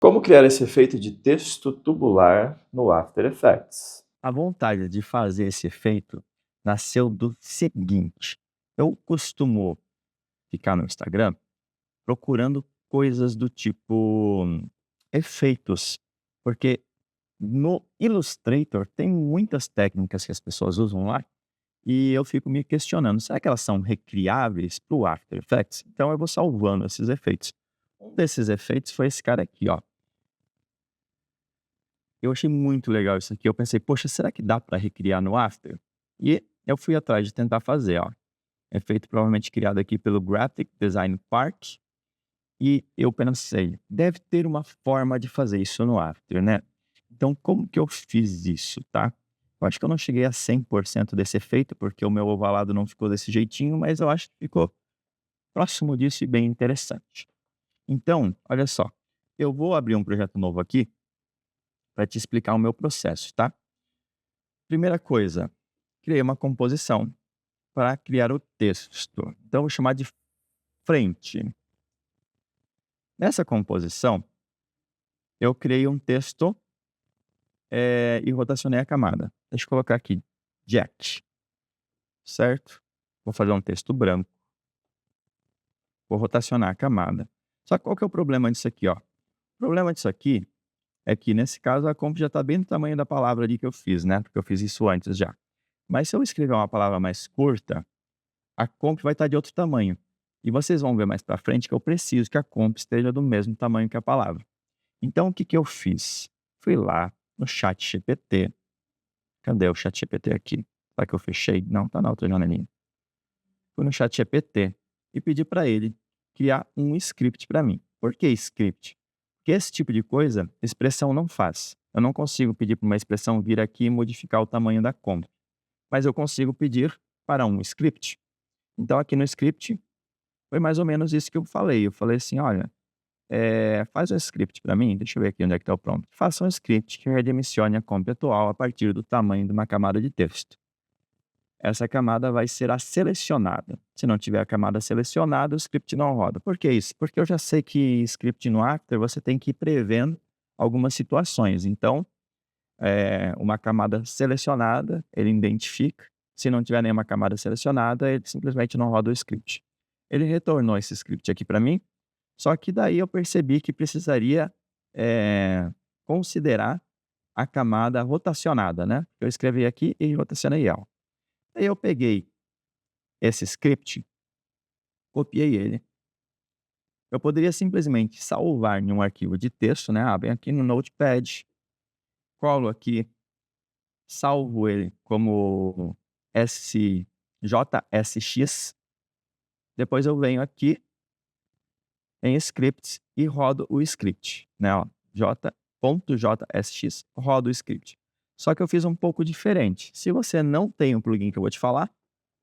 Como criar esse efeito de texto tubular no After Effects? A vontade de fazer esse efeito nasceu do seguinte: eu costumo ficar no Instagram procurando coisas do tipo efeitos, porque no Illustrator tem muitas técnicas que as pessoas usam lá e eu fico me questionando, será que elas são recriáveis para o After Effects? Então eu vou salvando esses efeitos. Um desses efeitos foi esse cara aqui, ó. Eu achei muito legal isso aqui. Eu pensei, poxa, será que dá para recriar no After? E eu fui atrás de tentar fazer, ó. É feito provavelmente criado aqui pelo Graphic Design Park. E eu pensei, deve ter uma forma de fazer isso no After, né? Então, como que eu fiz isso, tá? Eu acho que eu não cheguei a 100% desse efeito, porque o meu ovalado não ficou desse jeitinho, mas eu acho que ficou próximo disso e bem interessante. Então, olha só, eu vou abrir um projeto novo aqui para te explicar o meu processo, tá? Primeira coisa, criei uma composição para criar o texto. Então, eu vou chamar de frente. Nessa composição, eu criei um texto e rotacionei a camada. Deixa eu colocar aqui, Jack, certo? Vou fazer um texto branco, vou rotacionar a camada. Só que qual que é o problema disso aqui, ó? O problema disso aqui é que, nesse caso, a comp já está bem do tamanho da palavra ali que eu fiz, né? Porque eu fiz isso antes já. Mas se eu escrever uma palavra mais curta, a comp vai estar de outro tamanho. E vocês vão ver mais para frente que eu preciso que a comp esteja do mesmo tamanho que a palavra. Então, o que que eu fiz? Fui lá no chat GPT. Cadê o chat GPT aqui? Será que eu fechei? Não, tá na outra janelinha. Fui no chat GPT e pedi para ele criar um script para mim. Por que script? Porque esse tipo de coisa, expressão não faz. Eu não consigo pedir para uma expressão vir aqui e modificar o tamanho da comp. Mas eu consigo pedir para um script. Então, aqui no script, foi mais ou menos isso que eu falei. Eu falei assim: olha, faz um script para mim. Deixa eu ver aqui onde é que está o prompt. Faça um script que redimensione a comp atual a partir do tamanho de uma camada de texto. Essa camada vai ser a selecionada. Se não tiver a camada selecionada, o script não roda. Por que isso? Porque eu já sei que script no After você tem que ir prevendo algumas situações. Então, uma camada selecionada, ele identifica. Se não tiver nenhuma camada selecionada, ele simplesmente não roda o script. Ele retornou esse script aqui para mim, só que daí eu percebi que precisaria considerar a camada rotacionada, né? Eu escrevi aqui e rotacionei ela. Aí eu peguei esse script, copiei ele. Eu poderia simplesmente salvar em um arquivo de texto, né? Bem aqui no Notepad, colo aqui, salvo ele como JSX. Depois eu venho aqui em scripts e rodo o script, né? Ó, j.jsx, rodo o script. Só que eu fiz um pouco diferente. Se você não tem o plugin que eu vou te falar,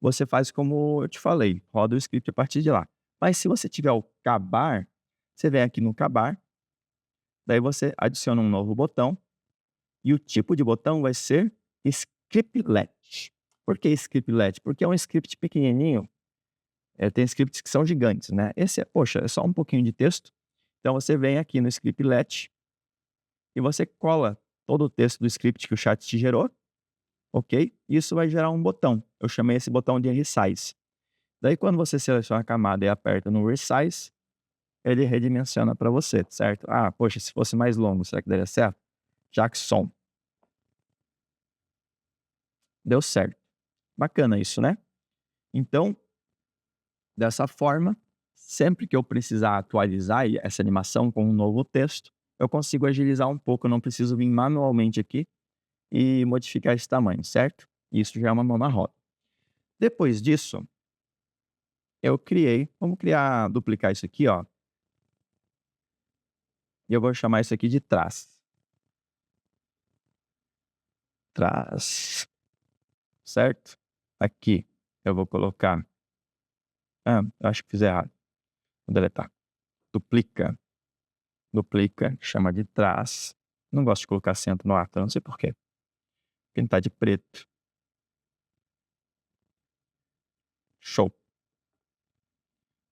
você faz como eu te falei, roda o script a partir de lá. Mas se você tiver o Cabar, você vem aqui no Cabar, daí você adiciona um novo botão e o tipo de botão vai ser Scriptlet. Por que Scriptlet? Porque é um script pequenininho. Tem scripts que são gigantes, né? Esse poxa, é só um pouquinho de texto. Então você vem aqui no Scriptlet e você cola todo o texto do script que o chat te gerou, ok? Isso vai gerar um botão. Eu chamei esse botão de resize. Daí quando você seleciona a camada e aperta no resize, ele redimensiona para você, certo? Ah, poxa, se fosse mais longo, será que daria certo? Jackson. Deu certo. Bacana isso, né? Então, dessa forma, sempre que eu precisar atualizar essa animação com um novo texto, eu consigo agilizar um pouco, eu não preciso vir manualmente aqui e modificar esse tamanho, certo? Isso já é uma mão na roda. Depois disso, eu criei, vamos criar, duplicar isso aqui, ó, e eu vou chamar isso aqui de trás. Trás, certo? Aqui eu vou colocar, eu acho que fiz errado, vou deletar. Duplica, duplica, chama de trás. Não gosto de colocar acento no ato, não sei por quê. Pintar de preto. Show.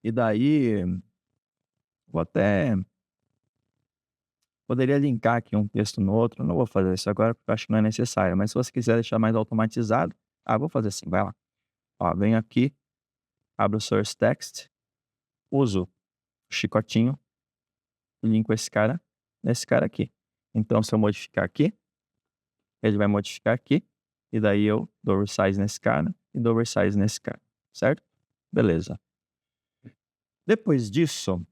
E daí, vou até Poderia linkar aqui um texto no outro, não vou fazer isso agora porque eu acho que não é necessário, mas se você quiser deixar mais automatizado, vou fazer assim, vai lá. Ó, venho aqui, abro o Source Text, uso o chicotinho e linko esse cara nesse cara aqui. Então, se eu modificar aqui, ele vai modificar aqui, e daí eu dou resize nesse cara e dou resize nesse cara, certo? Beleza. Depois disso,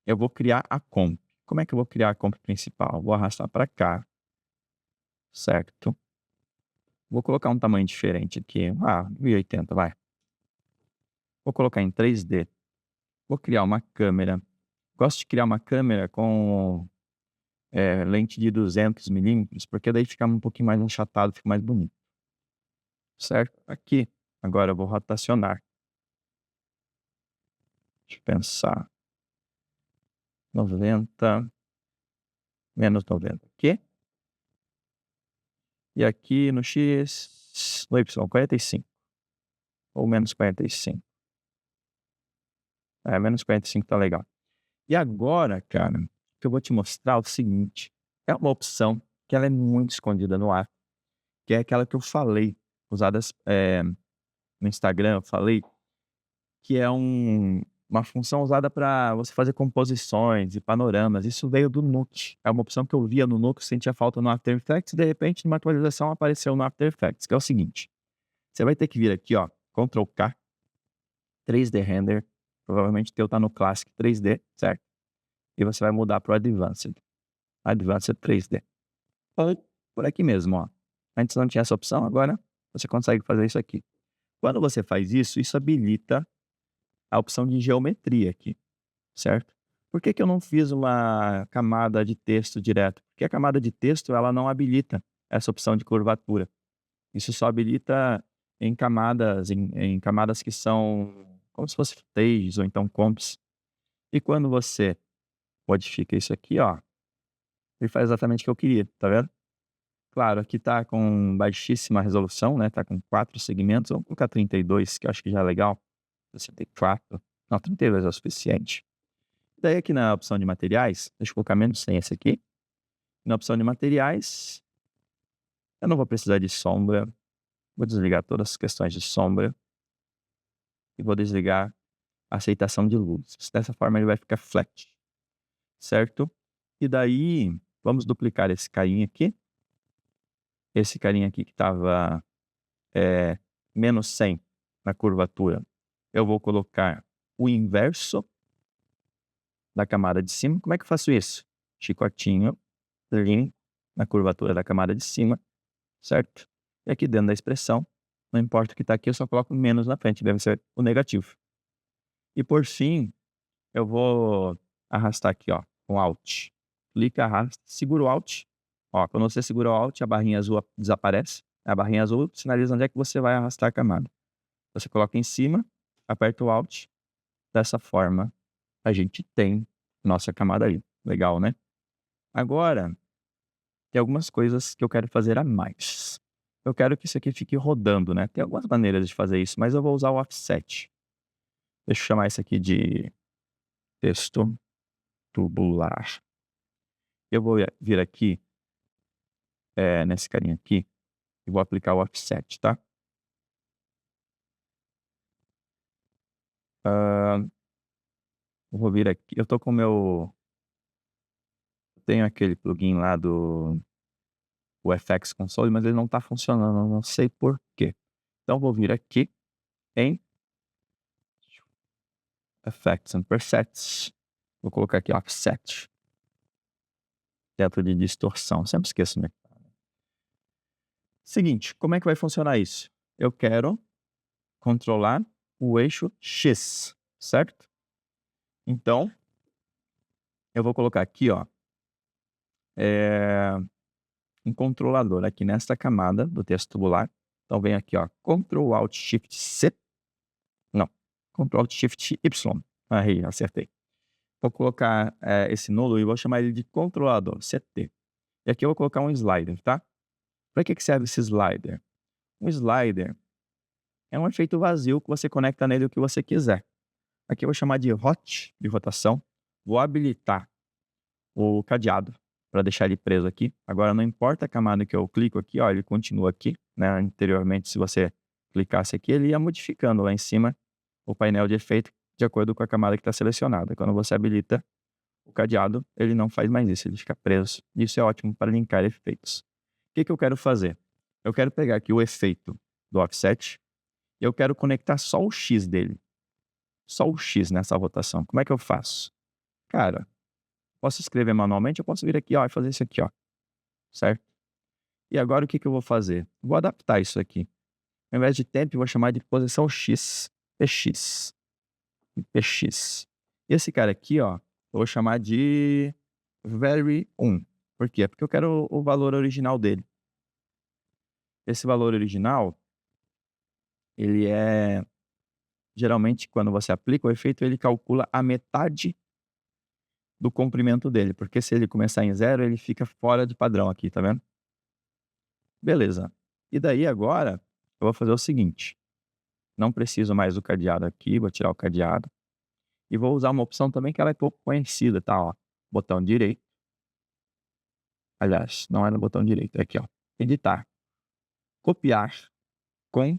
eu vou criar a comp. Como é que eu vou criar a comp principal? Vou arrastar para cá, certo? Vou colocar um tamanho diferente aqui. 1080, vai. Vou colocar em 3D. Vou criar uma câmera. Gosto de criar uma câmera com lente de 200 milímetros, porque daí fica um pouquinho mais achatado, fica mais bonito. Certo? Aqui. Agora eu vou rotacionar. Deixa eu pensar. 90. Menos 90 aqui. E aqui no X, no Y, 45. Ou menos 45. Menos 45 tá legal. E agora, cara, que eu vou te mostrar é o seguinte. É uma opção que ela é muito escondida no ar. Que é aquela que eu falei, usadas no Instagram, eu falei, que é uma função usada para você fazer composições e panoramas. Isso veio do Nuke. É uma opção que eu via no Nuke, sentia falta no After Effects, e de repente, numa atualização, apareceu no After Effects, que é o seguinte. Você vai ter que vir aqui, ó, Ctrl K, 3D Render, provavelmente o teu tá no Classic 3D, certo? E você vai mudar para o Advanced. Advanced 3D. Por aqui mesmo, ó. Antes não tinha essa opção, agora você consegue fazer isso aqui. Quando você faz isso, isso habilita a opção de geometria aqui, certo? Por que que eu não fiz uma camada de texto direto? Porque a camada de texto, ela não habilita essa opção de curvatura. Isso só habilita em camadas que são como se fosse footages ou então comps. E quando você modifica isso aqui, ó, ele faz exatamente o que eu queria, tá vendo? Claro, aqui tá com baixíssima resolução, né? Tá com 4 segmentos. Vamos colocar 32, que eu acho que já é legal. 64. Não, 32 é o suficiente. Daí aqui na opção de materiais, deixa eu colocar menos 100 esse aqui. Na opção de materiais, eu não vou precisar de sombra. Vou desligar todas as questões de sombra. E vou desligar a aceitação de luzes. Dessa forma ele vai ficar flat. Certo? E daí, vamos duplicar esse carinha aqui. Esse carinha aqui que estava menos 100 na curvatura. Eu vou colocar o inverso da camada de cima. Como é que eu faço isso? Chicotinho, lim na curvatura da camada de cima, certo? E aqui dentro da expressão, não importa o que está aqui, eu só coloco menos na frente, deve ser o negativo. E por fim, eu vou arrastar aqui, ó, com Alt. Clica, arrasta, segura o Alt. Ó, quando você segura o Alt, a barrinha azul desaparece. A barrinha azul sinaliza onde é que você vai arrastar a camada. Você coloca em cima, aperta o Alt. Dessa forma, a gente tem nossa camada ali. Legal, né? Agora, tem algumas coisas que eu quero fazer a mais. Eu quero que isso aqui fique rodando, né? Tem algumas maneiras de fazer isso, mas eu vou usar o offset. Deixa eu chamar isso aqui de texto tubular. Eu vou vir aqui, nesse carinha aqui, e vou aplicar o offset, tá? Eu vou vir aqui. Eu tô com o meu... Tenho aquele plugin lá do FX Console, mas ele não tá funcionando. Eu não sei por quê. Então, vou vir aqui em Effects and Presets. Vou colocar aqui Offset. Teto de distorção. Sempre esqueço, né? Seguinte, como é que vai funcionar isso? Eu quero controlar o eixo X, certo? Então, eu vou colocar aqui, ó, um controlador aqui nesta camada do texto tubular. Então, vem aqui, ó, Ctrl Alt Shift C. Não, Ctrl Alt Shift Y. Aí, acertei. Vou colocar esse nulo e vou chamar ele de controlador, CT. E aqui eu vou colocar um slider, tá? Para que serve esse slider? Um slider é um efeito vazio que você conecta nele o que você quiser. Aqui eu vou chamar de hot, de rotação. Vou habilitar o cadeado. para deixar ele preso aqui. Agora, não importa a camada que eu clico aqui, ó, ele continua aqui, né? Anteriormente, se você clicasse aqui, ele ia modificando lá em cima o painel de efeito de acordo com a camada que está selecionada. Quando você habilita o cadeado, ele não faz mais isso, ele fica preso. Isso é ótimo para linkar efeitos. O que eu quero fazer? Eu quero pegar aqui o efeito do offset e eu quero conectar só o X dele. Só o X nessa rotação. Como é que eu faço? Cara, posso escrever manualmente, eu posso vir aqui, ó, e fazer isso aqui, ó. Certo? E agora o que eu vou fazer? Vou adaptar isso aqui. Ao invés de tempo, eu vou chamar de posição X, PX. PX. E esse cara aqui, ó, eu vou chamar de vary 1. Por quê? Porque eu quero o valor original dele. Esse valor original, ele é... Geralmente, quando você aplica o efeito, ele calcula a metade do comprimento dele. Porque se ele começar em 0, ele fica fora de padrão aqui, tá vendo? Beleza. E daí agora, eu vou fazer o seguinte. Não preciso mais do cadeado aqui, vou tirar o cadeado. E vou usar uma opção também que ela é pouco conhecida, tá? Ó, botão direito. Aliás, não é no botão direito, é aqui, ó. Editar. Copiar com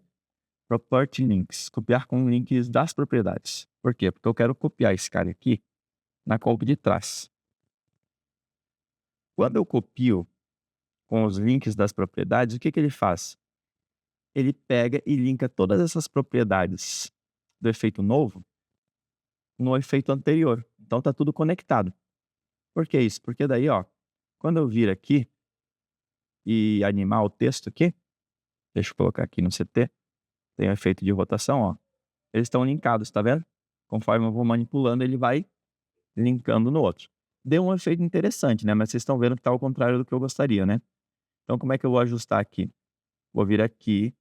Property Links. Copiar com links das propriedades. Por quê? Porque eu quero copiar esse cara aqui na coluna de trás. Quando eu copio com os links das propriedades, o que ele faz? Ele pega e linka todas essas propriedades do efeito novo no efeito anterior. Então tá tudo conectado. Por que isso? Porque daí, ó, quando eu vir aqui e animar o texto aqui, deixa eu colocar aqui no CT, tem o efeito de rotação, ó. Eles estão linkados, tá vendo? Conforme eu vou manipulando, ele vai linkando no outro. Deu um efeito interessante, né? Mas vocês estão vendo que tá ao contrário do que eu gostaria, né? Então, como é que eu vou ajustar aqui? Vou vir aqui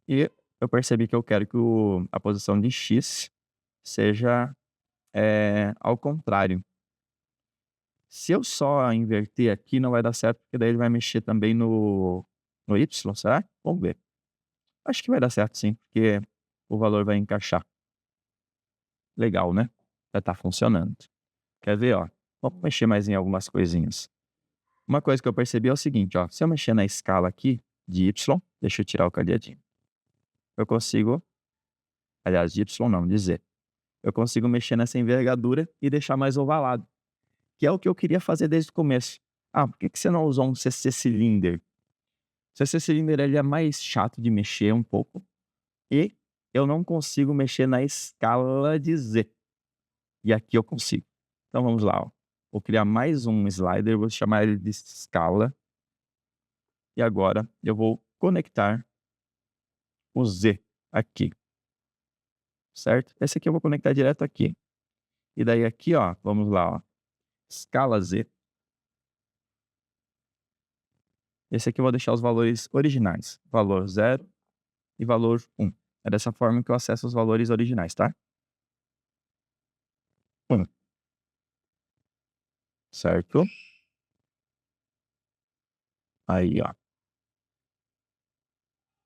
e eu percebi que eu quero que a posição de X seja ao contrário. Se eu só inverter aqui, não vai dar certo, porque daí ele vai mexer também no Y, será? Vamos ver. Acho que vai dar certo sim, porque o valor vai encaixar. Legal, né? Já tá funcionando. Quer ver, ó? Vamos mexer mais em algumas coisinhas. Uma coisa que eu percebi é o seguinte, ó. Se eu mexer na escala aqui de Y, deixa eu tirar o cadeadinho. Eu consigo, aliás, de Y não, de Z. Eu consigo mexer nessa envergadura e deixar mais ovalado. Que é o que eu queria fazer desde o começo. Ah, por que você não usou um CC Cylinder? O CC Cylinder ele é mais chato de mexer um pouco. E eu não consigo mexer na escala de Z. E aqui eu consigo. Então vamos lá, ó. Vou criar mais um slider, vou chamar ele de escala. E agora eu vou conectar o Z aqui. Certo? Esse aqui eu vou conectar direto aqui. E daí aqui, ó, vamos lá, ó. Escala Z. Esse aqui eu vou deixar os valores originais. Valor 0 e valor 1. É dessa forma que eu acesso os valores originais, tá? 1. Certo? Aí, ó.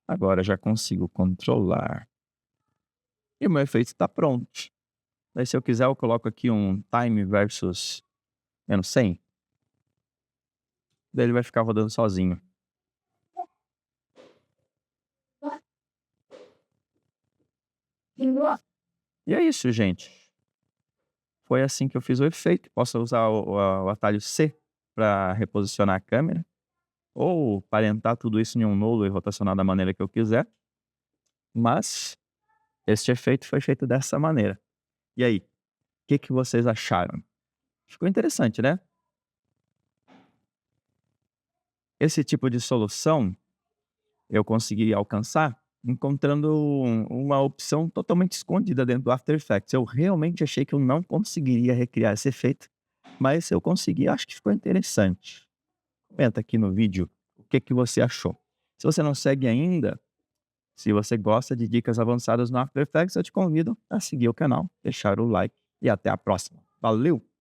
Agora já consigo controlar. E o meu efeito está pronto. Daí se eu quiser eu coloco aqui um time versus menos 100. Daí ele vai ficar rodando sozinho. E é isso, gente. Foi assim que eu fiz o efeito. Posso usar o atalho C para reposicionar a câmera. Ou parentar tudo isso em um nulo e rotacionar da maneira que eu quiser. Mas este efeito foi feito dessa maneira. E aí, o que vocês acharam? Ficou interessante, né? Esse tipo de solução eu consegui alcançar encontrando uma opção totalmente escondida dentro do After Effects. Eu realmente achei que eu não conseguiria recriar esse efeito, mas eu consegui, acho que ficou interessante. Comenta aqui no vídeo o que você achou. Se você não segue ainda, se você gosta de dicas avançadas no After Effects, eu te convido a seguir o canal, deixar o like e até a próxima. Valeu!